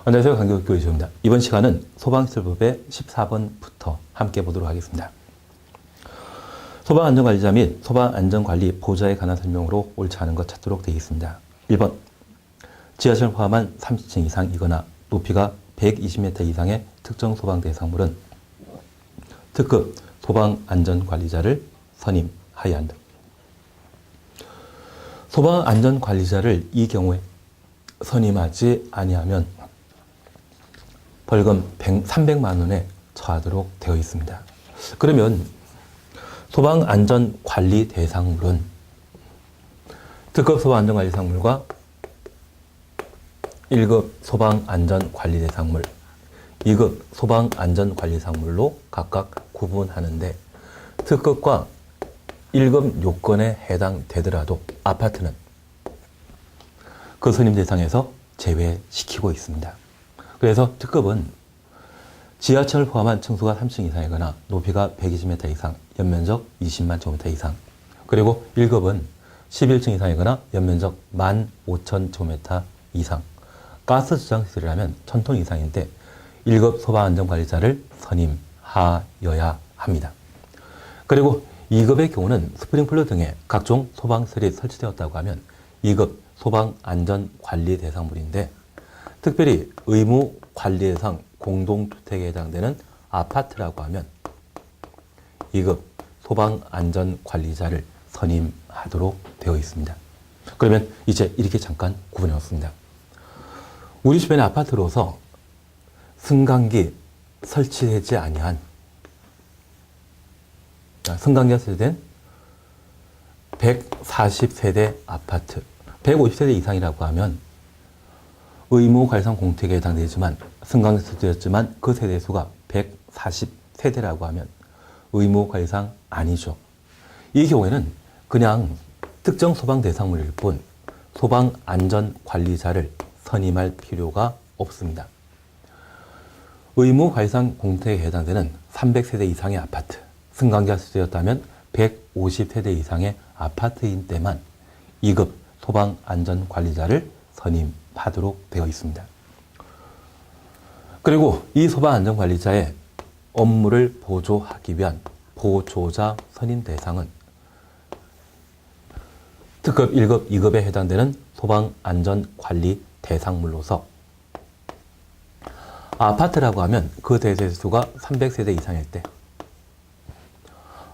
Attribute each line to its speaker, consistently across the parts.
Speaker 1: 안녕하세요. 강교육교육입니다. 이번 시간은 소방시설법의 14번부터 함께 보도록 하겠습니다. 소방안전관리자 및 소방안전관리 보좌에 관한 설명으로 옳지 않은 것 찾도록 되어 있습니다. 1번, 지하철 포함한 30층 이상이거나 높이가 120m 이상의 특정 소방 대상물은 특급 소방안전관리자를 선임하여야 한다. 소방안전관리자를 이 경우에 선임하지 아니하면 벌금 300만 원에 처하도록 되어 있습니다. 그러면 소방안전관리 대상물은 특급 소방안전관리 대상물과 1급 소방안전관리 대상물, 2급 소방안전관리 대상물로 각각 구분하는데 특급과 1급 요건에 해당되더라도 아파트는 그 선임 대상에서 제외시키고 있습니다. 그래서 특급은 지하철 포함한 층수가 3층 이상이거나 높이가 120m 이상, 연면적 20만 제곱미터 이상, 그리고 1급은 11층 이상이거나 연면적 15,000 제곱미터 이상, 가스 저장시설이라면 1000톤 이상인데 1급 소방안전관리자를 선임하여야 합니다. 그리고 2급의 경우는 스프링클러 등의 각종 소방시설이 설치되었다고 하면 2급 소방안전관리 대상물인데 특별히 의무관리 대상 공동주택에 해당되는 아파트라고 하면 2급 소방안전관리자를 선임하도록 되어 있습니다. 그러면 이제 이렇게 잠깐 구분해 놓습니다. 우리 주변의 아파트로서 승강기 설치되지 아니한 승강기가 설치된 140세대 아파트, 150세대 이상이라고 하면 의무관리상 공택에 해당되지만 승강기 설치되었지만 그 세대수가 140세대라고 하면 의무관리상 아니죠. 이 경우에는 그냥 특정 소방 대상물일 뿐 소방안전관리자를 선임할 필요가 없습니다. 의무관리상 공택에 해당되는 300세대 이상의 아파트, 승강기가 설치되었다면 150세대 이상의 아파트인 때만 2급 소방안전관리자를 선임하도록 되어 있습니다. 그리고 이 소방안전관리자의 업무를 보조하기 위한 보조자 선임 대상은 특급 1급, 2급에 해당되는 소방안전관리 대상물로서 아파트라고 하면 그 대세수가 300세대 이상일 때,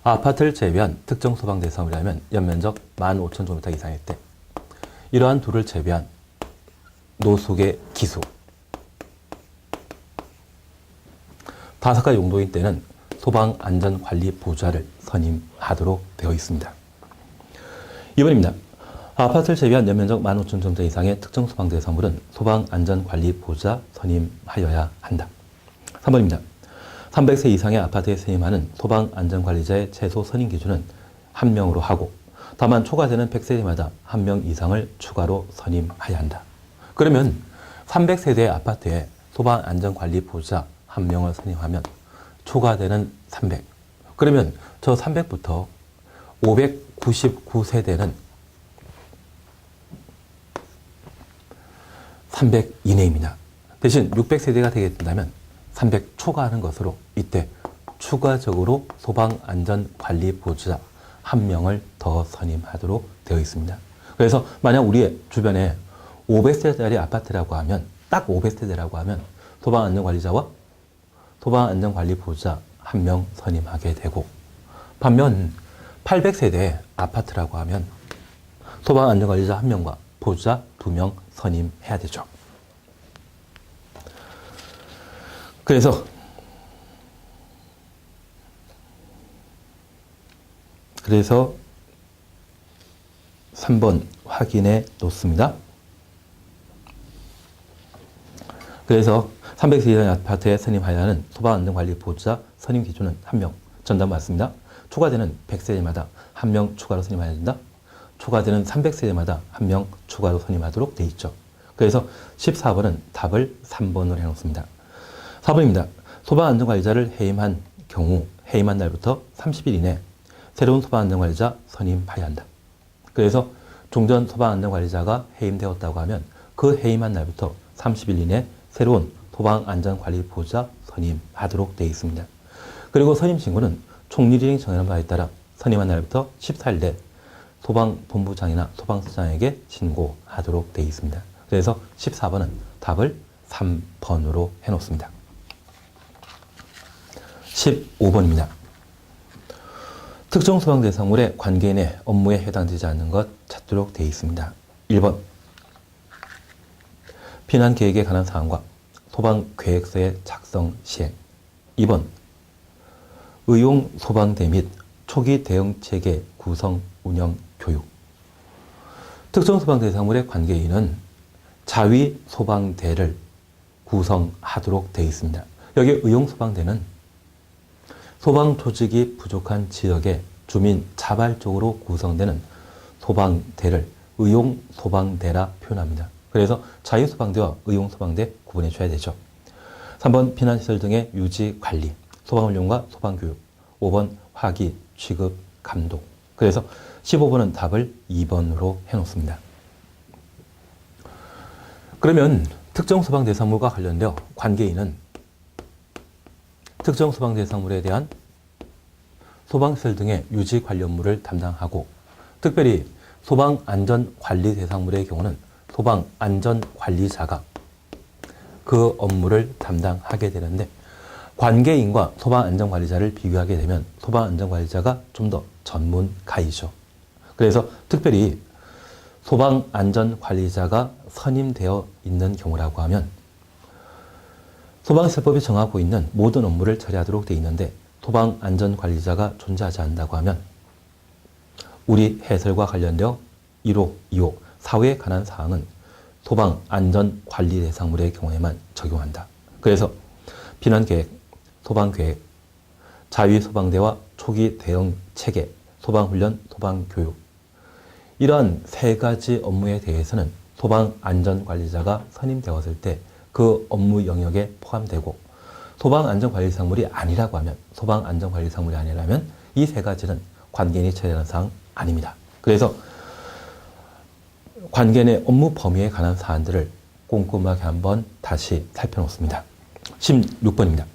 Speaker 1: 아파트를 제외한 특정 소방 대상물이라면 연면적 15,000 제곱미터 이상일 때, 이러한 둘을 제외한 노숙의 기수, 5가지 용도인 때는 소방안전관리 보좌를 선임하도록 되어 있습니다. 2번입니다. 아파트를 제외한 연면적 15,000 제곱미터 이상의 특정 소방 대상물은 소방안전관리 보좌 선임하여야 한다. 3번입니다. 300세 이상의 아파트에 선임하는 소방안전관리자의 최소 선임 기준은 1명으로 하고 다만 초과되는 100세대마다 1명 이상을 추가로 선임해야 한다. 그러면 300세대의 아파트에 소방안전관리 보좌 1명을 선임하면 초과되는 300. 그러면 저 300부터 599세대는 300 이내입니다. 대신 600세대가 되게 된다면 300 초과하는 것으로 이때 추가적으로 소방안전관리 보좌 1명을 더 선임하도록 되어 있습니다. 그래서 만약 우리의 주변에 500세대짜리 아파트라고 하면 딱 500세대라고 하면 소방안전관리자와 소방안전관리 보좌 1명 선임하게 되고, 반면 800세대 아파트라고 하면 소방안전관리자 1명과 보좌 2명 선임해야 되죠. 그래서 3번 확인해 놓습니다. 그래서 300세 이상의 아파트에 선임하여야 하는 소방안전관리 보좌 선임 기준은 1명. 전담 맞습니다. 초과되는 100세대마다 1명 추가로 선임해야 된다. 초과되는 300세대마다 1명 추가로 선임하도록 되어 있죠. 그래서 14번은 답을 3번으로 해놓습니다. 4번입니다. 소방안전관리자를 해임한 경우 해임한 날부터 30일 이내 새로운 소방안전관리자 선임해야 한다. 그래서 종전 소방안전관리자가 해임되었다고 하면 그 해임한 날부터 30일 이내 새로운 소방안전관리보호자 선임하도록 되어 있습니다. 그리고 선임 신고는 총리령이 정하는 바에 따라 선임한 날부터 14일 내 소방본부장이나 소방서장에게 신고하도록 되어 있습니다. 그래서 14번은 답을 3번으로 해놓습니다. 15번입니다. 특정 소방 대상물의 관계인의 업무에 해당되지 않는 것 찾도록 되어 있습니다. 1번 피난 계획에 관한 사항과 소방 계획서의 작성 시행. 2번 의용 소방대 및 초기 대응 체계 구성 운영 교육. 특정 소방 대상물의 관계인은 자위 소방대를 구성하도록 되어 있습니다. 여기 의용 소방대는 소방 조직이 부족한 지역에 주민 자발적으로 구성되는 소방대를 의용 소방대라 표현합니다. 그래서 자유 소방대와 의용 소방대 구분해 줘야 되죠. 3번 피난시설 등의 유지 관리, 소방훈련과 소방교육. 5번 화기, 취급, 감독. 그래서 15번은 답을 2번으로 해놓습니다. 그러면 특정 소방 대상물과 관련되어 관계인은 특정 소방 대상물에 대한 소방시설 등의 유지 관련물을 담당하고, 특별히 소방안전관리 대상물의 경우는 소방안전관리자가 그 업무를 담당하게 되는데, 관계인과 소방안전관리자를 비교하게 되면 소방안전관리자가 좀 더 전문가이죠. 그래서 특별히 소방안전관리자가 선임되어 있는 경우라고 하면 소방시설법이 정하고 있는 모든 업무를 처리하도록 되어 있는데, 소방안전관리자가 존재하지 않는다고 하면 우리 해설과 관련되어 1호, 2호, 4호에 관한 사항은 소방안전관리 대상물의 경우에만 적용한다. 그래서 피난계획, 소방계획, 자위소방대와 초기 대응 체계, 소방훈련, 소방교육, 이러한 세 가지 업무에 대해서는 소방안전관리자가 선임되었을 때 그 업무 영역에 포함되고, 소방안전관리상물이 아니라고 하면, 소방안전관리상물이 아니라면 이 세 가지는 관계인이 처리하는 사항 아닙니다. 그래서 관계인의 업무 범위에 관한 사안들을 꼼꼼하게 한번 다시 살펴놓습니다. 16번입니다.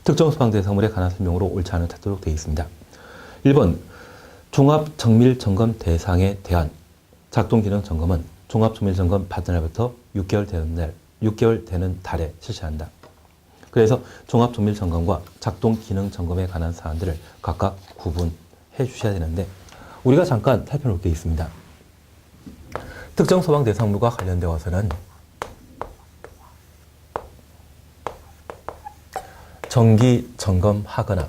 Speaker 1: 특정 소방대상물에 관한 설명으로 옳지 않은 찾도록 되어 있습니다. 1번 종합정밀점검 대상에 대한 작동기능점검은 종합정밀점검 받은 날부터 6개월 되는 달에 실시한다. 그래서 종합정밀점검과 작동기능점검에 관한 사안들을 각각 구분해 주셔야 되는데, 우리가 잠깐 살펴볼 게 있습니다. 특정 소방 대상물과 관련되어서는 정기 점검하거나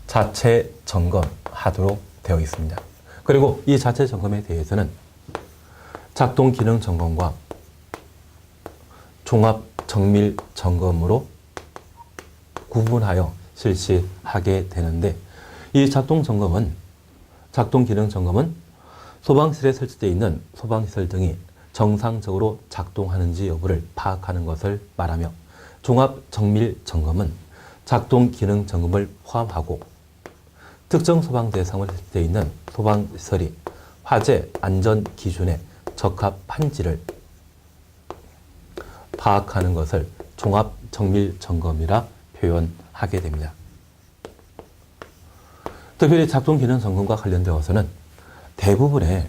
Speaker 1: 자체 점검하도록 되어 있습니다. 그리고 이 자체 점검에 대해서는 작동 기능 점검과 종합 정밀 점검으로 구분하여 실시하게 되는데, 이 작동 기능 점검은 소방실에 설치되어 있는 소방시설 등이 정상적으로 작동하는지 여부를 파악하는 것을 말하며, 종합 정밀 점검은 작동 기능 점검을 포함하고 특정 소방 대상을 설치되어 있는 소방시설이 화재 안전 기준에 적합한지를 파악하는 것을 종합 정밀 점검이라 표현하게 됩니다. 특별히 작동 기능 점검과 관련되어서는 대부분의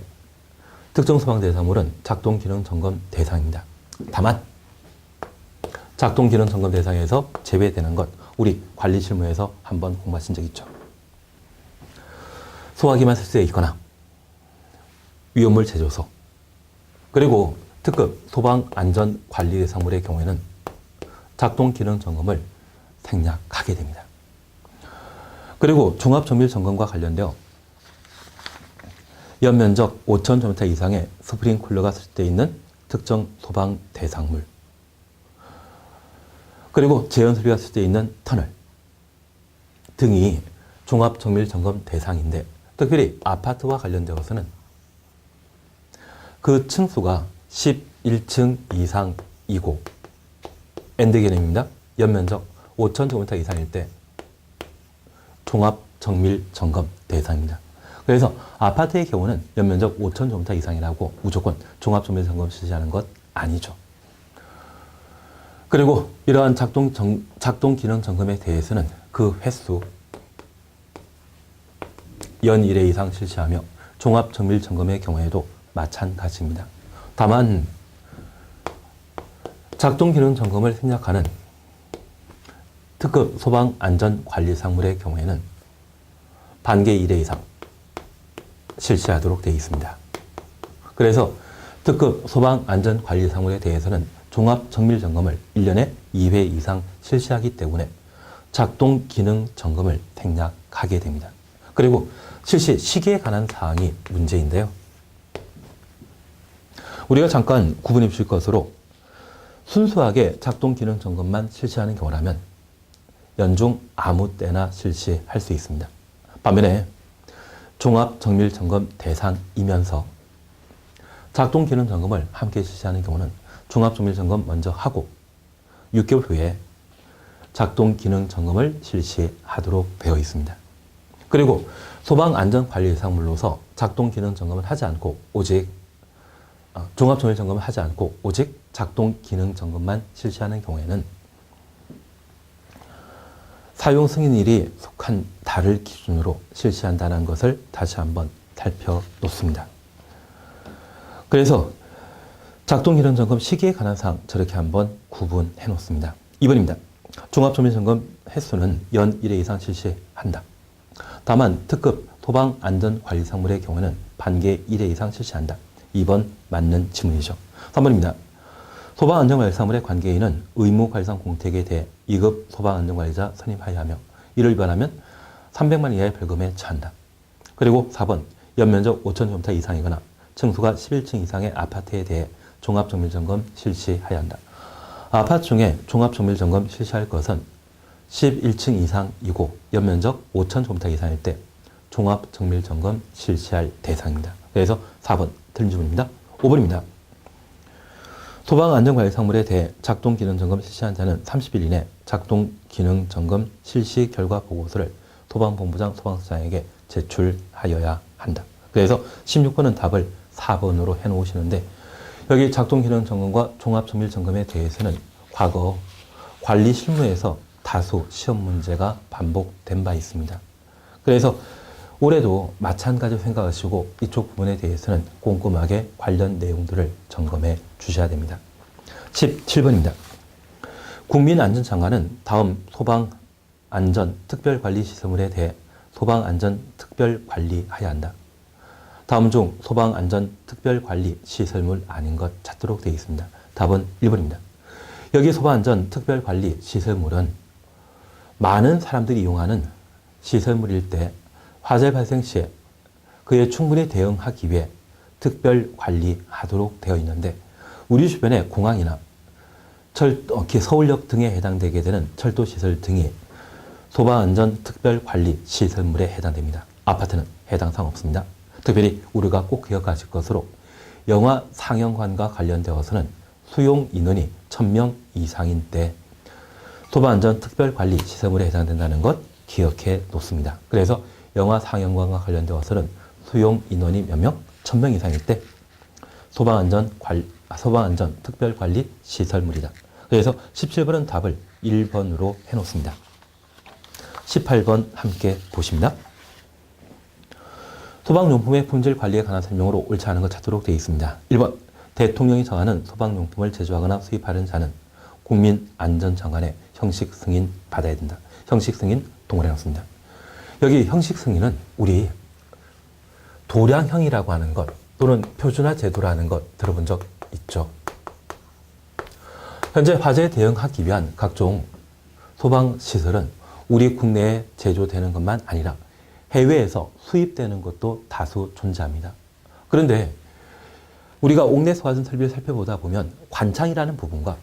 Speaker 1: 특정 소방 대상물은 작동 기능 점검 대상입니다. 다만 작동 기능 점검 대상에서 제외되는 것, 우리 관리 실무에서 한번 공부하신 적 있죠. 소화기만 설치되어 있거나 위험물 제조소, 그리고 특급 소방안전관리 대상물의 경우에는 작동 기능 점검을 생략하게 됩니다. 그리고 종합정밀점검과 관련되어 연면적 5,000제곱미터 이상의 스프링쿨러가 설치되어 있는 특정 소방 대상물, 그리고 제연설비가 설치되어 있는 터널 등이 종합정밀점검 대상인데, 특별히 아파트와 관련되어서는 그 층수가 11층 이상이고 엔드 개념입니다. 연면적 5,000제곱미터 이상일 때 종합정밀점검 대상입니다. 그래서 아파트의 경우는 연면적 5,000제곱미터 이상이라고 무조건 종합정밀점검 실시하는 것 아니죠. 그리고 이러한 작동 기능 점검에 대해서는 그 횟수 연 1회 이상 실시하며 종합 정밀 점검의 경우에도 마찬가지입니다. 다만 작동 기능 점검을 생략하는 특급 소방 안전 관리 상물의 경우에는 반개 1회 이상 실시하도록 되어 있습니다. 그래서 특급 소방 안전 관리 상물에 대해서는 종합 정밀 점검을 1년에 2회 이상 실시하기 때문에 작동 기능 점검을 생략하게 됩니다. 그리고 실시 시기에 관한 사항이 문제인데요. 우리가 잠깐 구분해 주실 것으로 순수하게 작동 기능 점검만 실시하는 경우라면 연중 아무 때나 실시할 수 있습니다. 반면에 종합 정밀 점검 대상이면서 작동 기능 점검을 함께 실시하는 경우는 종합 정밀 점검 먼저 하고 6개월 후에 작동 기능 점검을 실시하도록 되어 있습니다. 그리고 소방 안전 관리 상물로서 작동 기능 점검을 하지 않고 오직 종합 정밀 점검을 하지 않고 오직 작동 기능 점검만 실시하는 경우에는 사용 승인일이 속한 달을 기준으로 실시한다는 것을 다시 한번 살펴놓습니다. 그래서 작동 기능 점검 시기에 관한 사항 저렇게 한번 구분해 놓습니다. 2번입니다. 종합 정밀 점검 횟수는 연 1회 이상 실시한다. 다만 특급 소방 안전 관리 상물의 경우는 반개 1회 이상 실시한다. 2번 맞는 지문이죠. 3번입니다. 소방안전관리 사물의 관계인은 의무관리상 공택에 대해 2급 소방안전관리자 선임하여야 하며 이를 위반하면 300만 이하의 벌금에 처한다. 그리고 4번 연면적 5,000제곱미터 이상이거나 층수가 11층 이상의 아파트에 대해 종합정밀점검 실시하여야 한다. 아파트 중에 종합정밀점검 실시할 것은 11층 이상이고 연면적 5,000제곱미터 이상일 때 종합정밀점검 실시할 대상입니다. 그래서 4번 틀린 질문입니다. 5번입니다. 소방안전관리상물에 대해 작동기능점검 실시한 자는 30일 이내 작동기능점검 실시 결과 보고서를 소방본부장, 소방서장에게 제출하여야 한다. 그래서 16번은 답을 4번으로 해놓으시는데 여기 작동기능점검과 종합정밀점검에 대해서는 과거 관리 실무에서 다수 시험 문제가 반복된 바 있습니다. 그래서 올해도 마찬가지로 생각하시고 이쪽 부분에 대해서는 꼼꼼하게 관련 내용들을 점검해 주셔야 됩니다. 17번입니다. 국민안전장관은 다음 소방안전특별관리시설물에 대해 소방안전특별관리하여야 한다. 다음 중 소방안전특별관리시설물 아닌 것 찾도록 되어 있습니다. 답은 1번입니다. 여기 소방안전특별관리시설물은 많은 사람들이 이용하는 시설물일 때 화재 발생 시에 그에 충분히 대응하기 위해 특별 관리하도록 되어 있는데 우리 주변의 공항이나 서울역 등에 해당되게 되는 철도시설 등이 소방안전 특별관리 시설물에 해당됩니다. 아파트는 해당 사항 없습니다. 특별히 우리가 꼭 기억하실 것으로 영화 상영관과 관련되어서는 수용 인원이 1000명 이상인 때 소방안전 특별관리 시설물에 해당된다는 것 기억해 놓습니다. 그래서 영화 상영관과 관련되어서는 수용 인원이 몇 명? 1000명 이상일 때 소방안전 특별관리 시설물이다. 그래서 17번은 답을 1번으로 해놓습니다. 18번 함께 보십니다. 소방용품의 품질 관리에 관한 설명으로 옳지 않은 것 찾도록 되어 있습니다. 1번 대통령이 정하는 소방용품을 제조하거나 수입하는 자는 국민안전장관의 형식 승인 받아야 된다. 형식 승인 동원해 놨습니다. 여기 형식 승인은 우리 도량형이라고 하는 것 또는 표준화 제도라는 것 들어본 적 있죠? 현재 화재에 대응하기 위한 각종 소방시설은 우리 국내에 제조되는 것만 아니라 해외에서 수입되는 것도 다수 존재합니다. 그런데 우리가 옥내 소화전 설비를 살펴보다 보면 관창이라는 부분과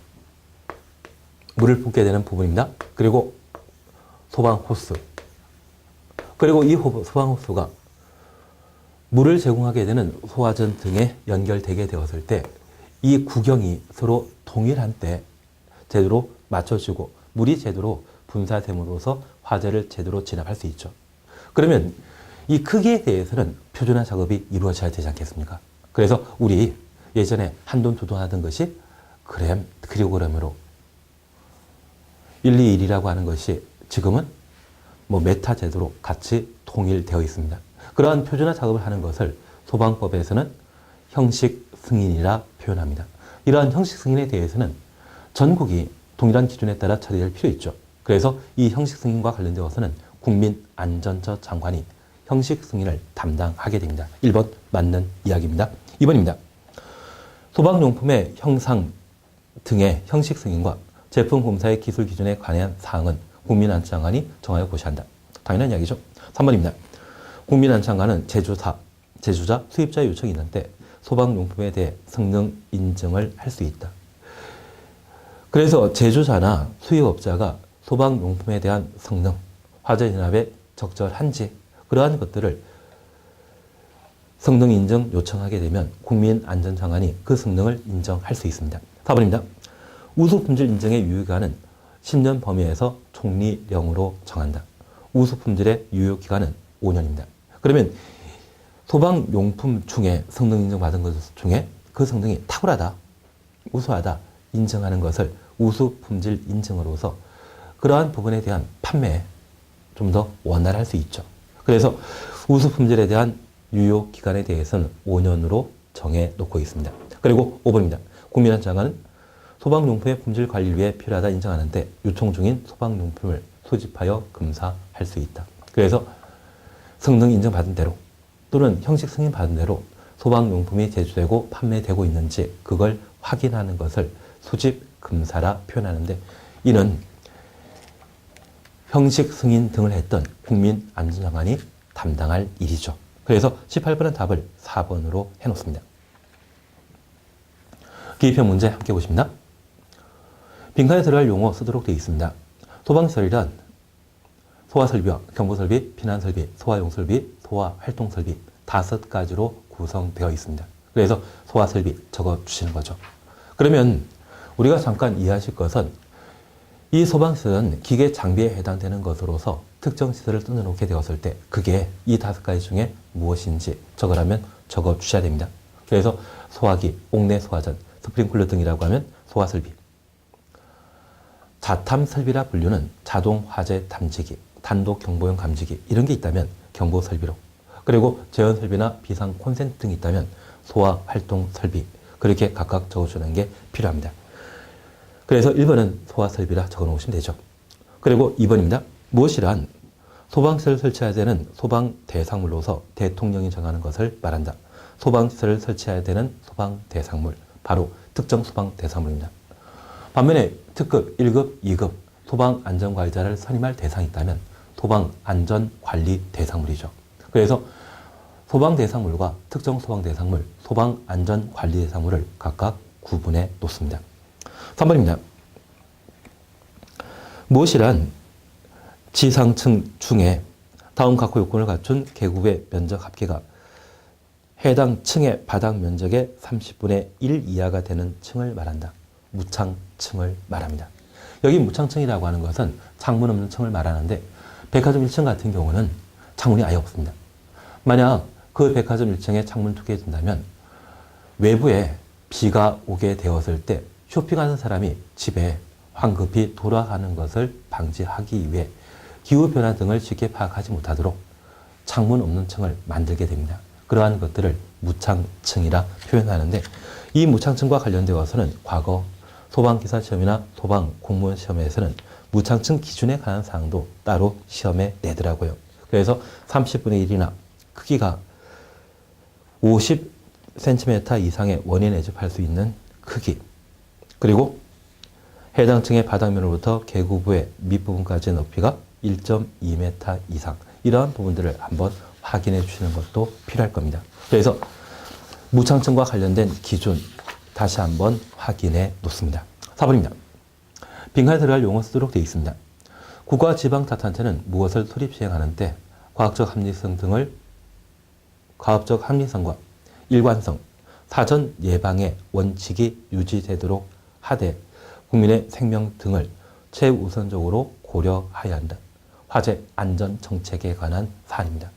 Speaker 1: 물을 뿜게 되는 부분입니다. 그리고 소방 호스 그리고 이 소방 호스가 물을 제공하게 되는 소화전 등에 연결되게 되었을 때 이 구경이 서로 동일한 때 제대로 맞춰지고 물이 제대로 분사됨으로써 화재를 제대로 진압할 수 있죠. 그러면 이 크기에 대해서는 표준화 작업이 이루어져야 되지 않겠습니까? 그래서 우리 예전에 한돈 두돈 하던 것이 킬로그램으로 121이라고 하는 것이 지금은 메타 제도로 같이 통일되어 있습니다. 그러한 표준화 작업을 하는 것을 소방법에서는 형식 승인이라 표현합니다. 이러한 형식 승인에 대해서는 전국이 동일한 기준에 따라 처리될 필요 있죠. 그래서 이 형식 승인과 관련되어서는 국민안전처 장관이 형식 승인을 담당하게 됩니다. 1번 맞는 이야기입니다. 2번입니다. 소방용품의 형상 등의 형식 승인과 제품 검사의 기술 기준에 관한 사항은 국민안전장관이 정하여 고시한다. 당연한 이야기죠. 3번입니다. 국민안전장관은 제조자, 수입자 요청이 있는데 소방용품에 대해 성능 인증을 할 수 있다. 그래서 제조자나 수입업자가 소방용품에 대한 성능, 화재 진압에 적절한지 그러한 것들을 성능 인증 요청하게 되면 국민안전장관이 그 성능을 인정할 수 있습니다. 4번입니다. 우수품질 인증의 유효기간은 10년 범위에서 총리령으로 정한다. 우수품질의 유효기간은 5년입니다. 그러면 소방용품 중에 성능 인정받은 것 중에 그 성능이 탁월하다, 우수하다 인정하는 것을 우수품질 인증으로서 그러한 부분에 대한 판매에 좀 더 원활할 수 있죠. 그래서 우수품질에 대한 유효기간에 대해서는 5년으로 정해 놓고 있습니다. 그리고 5번입니다. 국민안전장관은 소방용품의 품질 관리를 위해 필요하다 인정하는데 요청 중인 소방용품을 수집하여 검사할 수 있다. 그래서 성능 인정받은 대로 또는 형식 승인 받은 대로 소방용품이 제조되고 판매되고 있는지 그걸 확인하는 것을 수집 검사라 표현하는데 이는 형식 승인 등을 했던 국민안전장관이 담당할 일이죠. 그래서 18번의 답을 4번으로 해놓습니다. 기입형 문제 함께 보십니다. 빈칸에 들어갈 용어 쓰도록 되어 있습니다. 소방시설이란 소화설비와 경보설비, 피난설비, 소화용설비, 소화활동설비 5가지로 구성되어 있습니다. 그래서 소화설비 적어주시는 거죠. 그러면 우리가 잠깐 이해하실 것은 이 소방시설은 기계 장비에 해당되는 것으로서 특정 시설을 뜯어놓게 되었을 때 그게 이 5가지 중에 무엇인지 적으라면 적어주셔야 됩니다. 그래서 소화기, 옥내 소화전, 스프링클러 등이라고 하면 소화설비. 자탐설비라 불리는 자동 화재 탐지기, 단독 경보용 감지기 이런 게 있다면 경보설비로 그리고 재현설비나 비상 콘센트 등이 있다면 소화활동설비 그렇게 각각 적어주는 게 필요합니다. 그래서 1번은 소화설비라 적어놓으시면 되죠. 그리고 2번입니다. 무엇이란 소방시설을 설치해야 되는 소방대상물로서 대통령이 정하는 것을 말한다. 소방시설을 설치해야 되는 소방대상물 바로 특정 소방대상물입니다. 반면에 특급 1급, 2급 소방안전관리자를 선임할 대상이 있다면 소방안전관리 대상물이죠. 그래서 소방대상물과 특정 소방대상물, 소방안전관리 대상물을 각각 구분해 놓습니다. 3번입니다. 무엇이란 지상층 중에 다음 각호 요건을 갖춘 계급의 면적 합계가 해당 층의 바닥 면적의 30분의 1 이하가 되는 층을 말한다. 무창층을 말합니다. 여기 무창층이라고 하는 것은 창문 없는 층을 말하는데 백화점 1층 같은 경우는 창문이 아예 없습니다. 만약 그 백화점 1층에 창문 2개 둔다면 외부에 비가 오게 되었을 때 쇼핑하는 사람이 집에 황급히 돌아가는 것을 방지하기 위해 기후변화 등을 쉽게 파악하지 못하도록 창문 없는 층을 만들게 됩니다. 그러한 것들을 무창층이라 표현하는데 이 무창층과 관련되어서는 과거 소방기사 시험이나 소방공무원 시험에서는 무창층 기준에 관한 사항도 따로 시험에 내더라고요. 그래서 30분의 1이나 크기가 50cm 이상의 원에 내접할 수 있는 크기 그리고 해당 층의 바닥면으로부터 계구부의 밑부분까지의 높이가 1.2m 이상 이러한 부분들을 한번 확인해 주시는 것도 필요할 겁니다. 그래서 무창층과 관련된 기준 다시 한번 확인해 놓습니다. 4번입니다. 빈칸에 들어갈 용어 쓰도록 되어 있습니다. 국가 지방자치단체는 무엇을 수립 시행하는 때 과학적 합리성과 일관성, 사전 예방의 원칙이 유지되도록 하되 국민의 생명 등을 최우선적으로 고려해야 한다. 화재 안전 정책에 관한 사안입니다.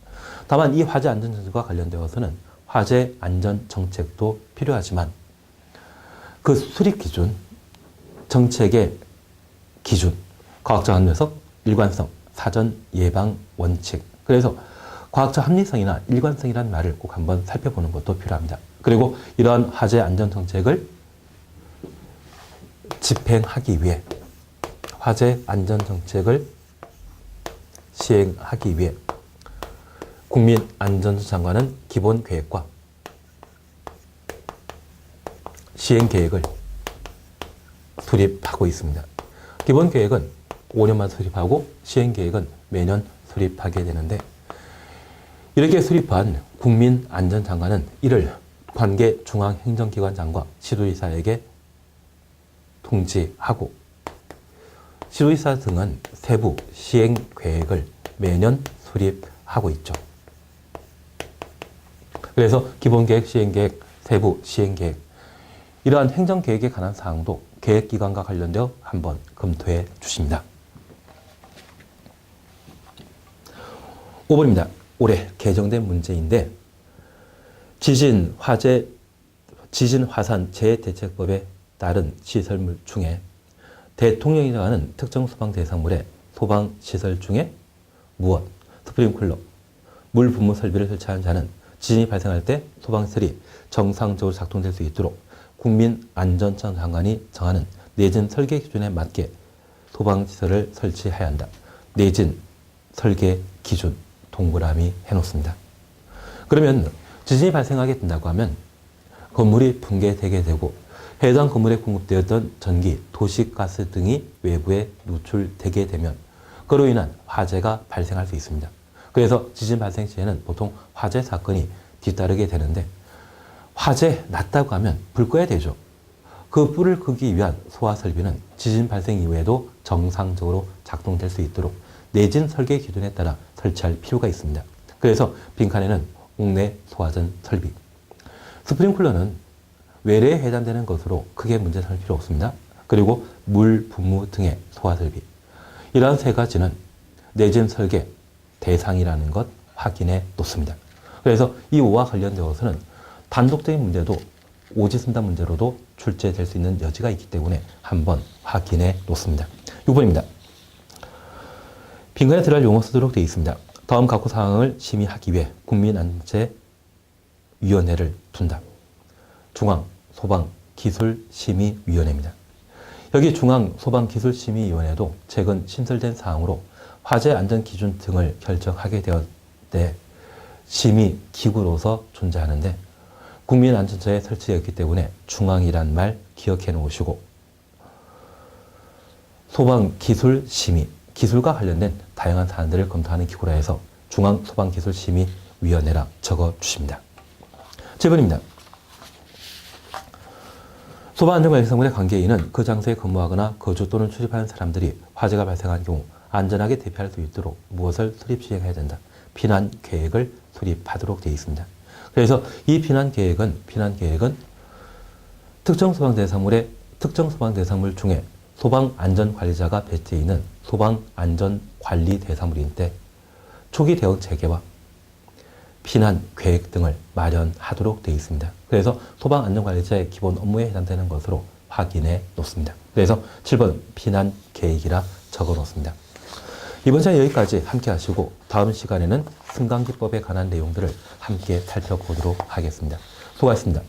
Speaker 1: 다만 이 화재 안전 정책과 관련되어서는 화재 안전 정책도 필요하지만 그 수립 기준, 정책의 기준, 과학적 합리성, 일관성, 사전 예방 원칙. 그래서 과학적 합리성이나 일관성이라는 말을 꼭 한번 살펴보는 것도 필요합니다. 그리고 이러한 화재 안전 정책을 집행하기 위해, 화재 안전 정책을 시행하기 위해 국민안전장관은 기본 계획과 시행 계획을 수립하고 있습니다. 기본 계획은 5년마다 수립하고 시행 계획은 매년 수립하게 되는데, 이렇게 수립한 국민안전장관은 이를 관계 중앙행정기관장과 시도지사에게 통지하고, 시도지사 등은 세부 시행 계획을 매년 수립하고 있죠. 그래서 기본계획, 시행계획, 세부 시행계획, 이러한 행정계획에 관한 사항도 계획기관과 관련되어 한번 검토해 주십니다. 5번입니다. 올해 개정된 문제인데, 지진, 화산 재해대책법에 따른 시설물 중에 대통령이 정하는 특정 소방 대상물의 소방시설 중에 무엇, 스프링클러, 물 분무 설비를 설치한 자는 지진이 발생할 때 소방시설이 정상적으로 작동될 수 있도록 국민안전장관이 정하는 내진 설계 기준에 맞게 소방시설을 설치해야 한다. 내진 설계 기준 동그라미 해놓습니다. 그러면 지진이 발생하게 된다고 하면 건물이 붕괴되게 되고 해당 건물에 공급되었던 전기, 도시가스 등이 외부에 노출되게 되면 그로 인한 화재가 발생할 수 있습니다. 그래서 지진 발생 시에는 보통 화재 사건이 뒤따르게 되는데, 화재 났다고 하면 불 꺼야 되죠. 그 불을 끄기 위한 소화 설비는 지진 발생 이후에도 정상적으로 작동될 수 있도록 내진 설계 기준에 따라 설치할 필요가 있습니다. 그래서 빈칸에는 옥내 소화전 설비, 스프링클러는 외래에 해당되는 것으로 크게 문제 삼을 필요 없습니다. 그리고 물 분무 등의 소화 설비, 이러한 세 가지는 내진 설계 대상이라는 것 확인해 놓습니다. 그래서 이 5와 관련되어서는 단독적인 문제도 오지선다 문제로도 출제될 수 있는 여지가 있기 때문에 한번 확인해 놓습니다. 6번입니다. 빈칸에 들어갈 용어 쓰도록 되어 있습니다. 다음 각호 사항을 심의하기 위해 국민안전위원회를 둔다. 중앙소방기술심의위원회입니다. 여기 중앙소방기술심의위원회도 최근 신설된 사항으로 화재 안전 기준 등을 결정하게 되었을 때 심의기구로서 존재하는데, 국민안전처에 설치되었기 때문에 중앙이란 말 기억해 놓으시고, 소방기술심의, 기술과 관련된 다양한 사안들을 검토하는 기구라 해서 중앙소방기술심의위원회라 적어 주십니다. 7번입니다. 소방안전관리사무의 관계인은 그 장소에 근무하거나 거주 또는 출입하는 사람들이 화재가 발생한 경우 안전하게 대피할 수 있도록 무엇을 수립 시행해야 된다. 피난 계획을 수립하도록 되어 있습니다. 그래서 이 피난 계획은 특정 소방 대상물 중에 소방안전관리자가 배치해 있는 소방안전관리 대상물인데 초기 대응 체계와 피난 계획 등을 마련하도록 되어 있습니다. 그래서 소방안전관리자의 기본 업무에 해당되는 것으로 확인해 놓습니다. 그래서 7번 피난 계획이라 적어 놓습니다. 이번 시간 여기까지 함께 하시고, 다음 시간에는 승강기법에 관한 내용들을 함께 살펴보도록 하겠습니다. 수고하셨습니다.